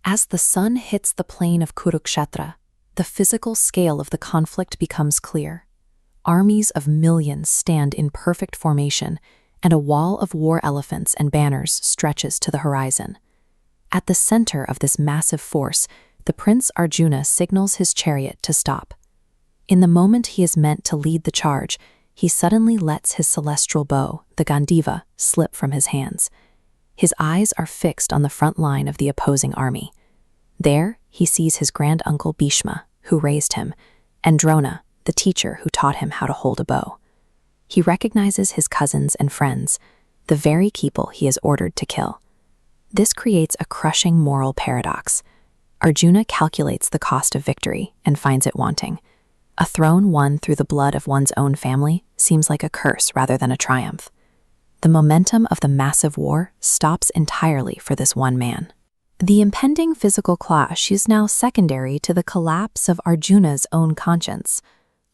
As the sun hits the plain of Kurukshetra, the physical scale of the conflict becomes clear. Armies of millions stand in perfect formation, and a wall of war elephants and banners stretches to the horizon. At the center of this massive force, the Prince Arjuna signals his chariot to stop. In the moment he is meant to lead the charge, he suddenly lets his celestial bow, the Gandiva, slip from his hands. His eyes are fixed on the front line of the opposing army. There, he sees his granduncle Bhishma, who raised him, and Drona, the teacher who taught him how to hold a bow. He recognizes his cousins and friends, the very people he is ordered to kill. This creates a crushing moral paradox. Arjuna calculates the cost of victory and finds it wanting. A throne won through the blood of one's own family seems like a curse rather than a triumph. The momentum of the massive war stops entirely for this one man. The impending physical clash is now secondary to the collapse of Arjuna's own conscience.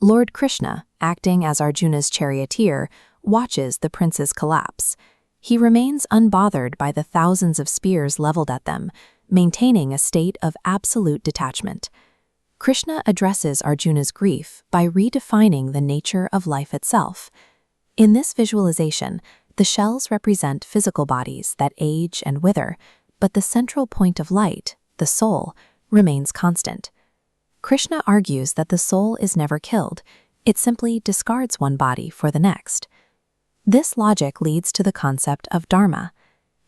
Lord Krishna, acting as Arjuna's charioteer, watches the prince's collapse. He remains unbothered by the thousands of spears leveled at them, maintaining a state of absolute detachment. Krishna addresses Arjuna's grief by redefining the nature of life itself. In this visualization, the shells represent physical bodies that age and wither, but the central point of light, the soul, remains constant. Krishna argues that the soul is never killed, it simply discards one body for the next. This logic leads to the concept of Dharma.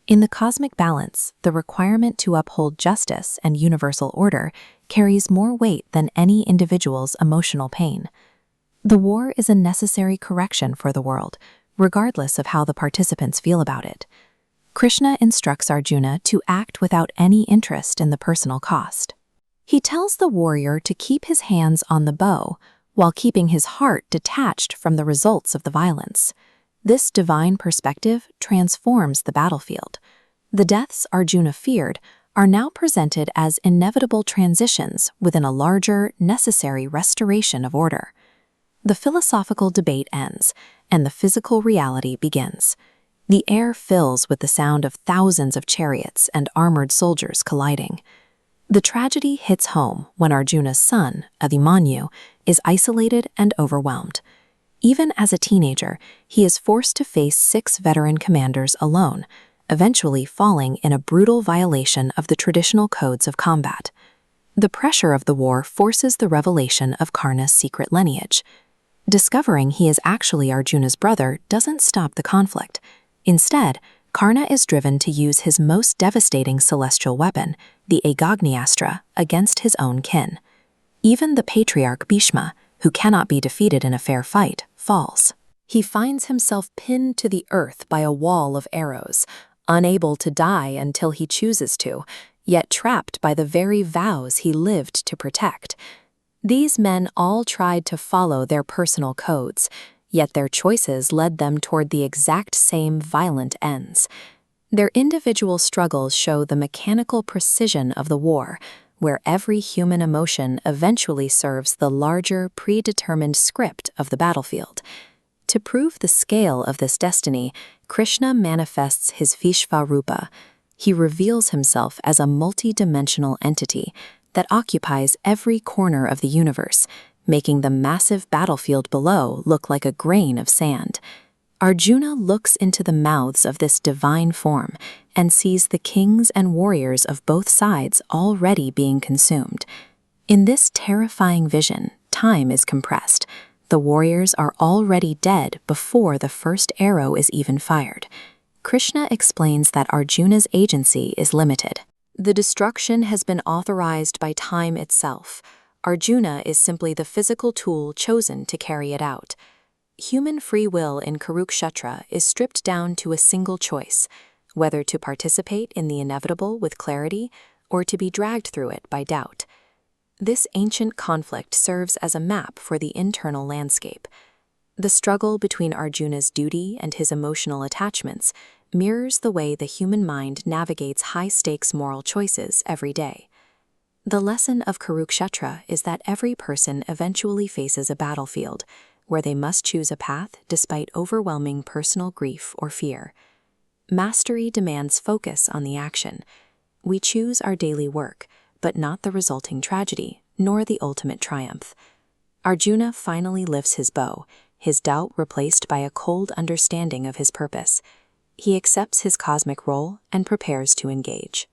In the cosmic balance, the requirement to uphold justice and universal order carries more weight than any individual's emotional pain. The war is a necessary correction for the world, regardless of how the participants feel about it. Krishna instructs Arjuna to act without any interest in the personal cost. He tells the warrior to keep his hands on the bow while keeping his heart detached from the results of the violence. This divine perspective transforms the battlefield. The deaths Arjuna feared are now presented as inevitable transitions within a larger, necessary restoration of order. The philosophical debate ends, and the physical reality begins. The air fills with the sound of thousands of chariots and armored soldiers colliding. The tragedy hits home when Arjuna's son, Abhimanyu, is isolated and overwhelmed. Even as a teenager, he is forced to face 6 veteran commanders alone, eventually falling in a brutal violation of the traditional codes of combat. The pressure of the war forces the revelation of Karna's secret lineage. Discovering he is actually Arjuna's brother doesn't stop the conflict. Instead, Karna is driven to use his most devastating celestial weapon, the Agagniastra, against his own kin. Even the patriarch Bhishma, who cannot be defeated in a fair fight, falls. He finds himself pinned to the earth by a wall of arrows, unable to die until he chooses to, yet trapped by the very vows he lived to protect. These men all tried to follow their personal codes, yet their choices led them toward the exact same violent ends. Their individual struggles show the mechanical precision of the war, where every human emotion eventually serves the larger, predetermined script of the battlefield. To prove the scale of this destiny, Krishna manifests his Vishvarupa. He reveals himself as a multi-dimensional entity that occupies every corner of the universe, making the massive battlefield below look like a grain of sand. Arjuna looks into the mouths of this divine form and sees the kings and warriors of both sides already being consumed. In this terrifying vision, time is compressed. The warriors are already dead before the first arrow is even fired. Krishna explains that Arjuna's agency is limited. The destruction has been authorized by time itself. Arjuna is simply the physical tool chosen to carry it out. Human free will in Kurukshetra is stripped down to a single choice, whether to participate in the inevitable with clarity or to be dragged through it by doubt. This ancient conflict serves as a map for the internal landscape. The struggle between Arjuna's duty and his emotional attachments mirrors the way the human mind navigates high-stakes moral choices every day. The lesson of Kurukshetra is that every person eventually faces a battlefield where they must choose a path despite overwhelming personal grief or fear. Mastery demands focus on the action. We choose our daily work, but not the resulting tragedy, nor the ultimate triumph. Arjuna finally lifts his bow, his doubt replaced by a cold understanding of his purpose. He accepts his cosmic role and prepares to engage.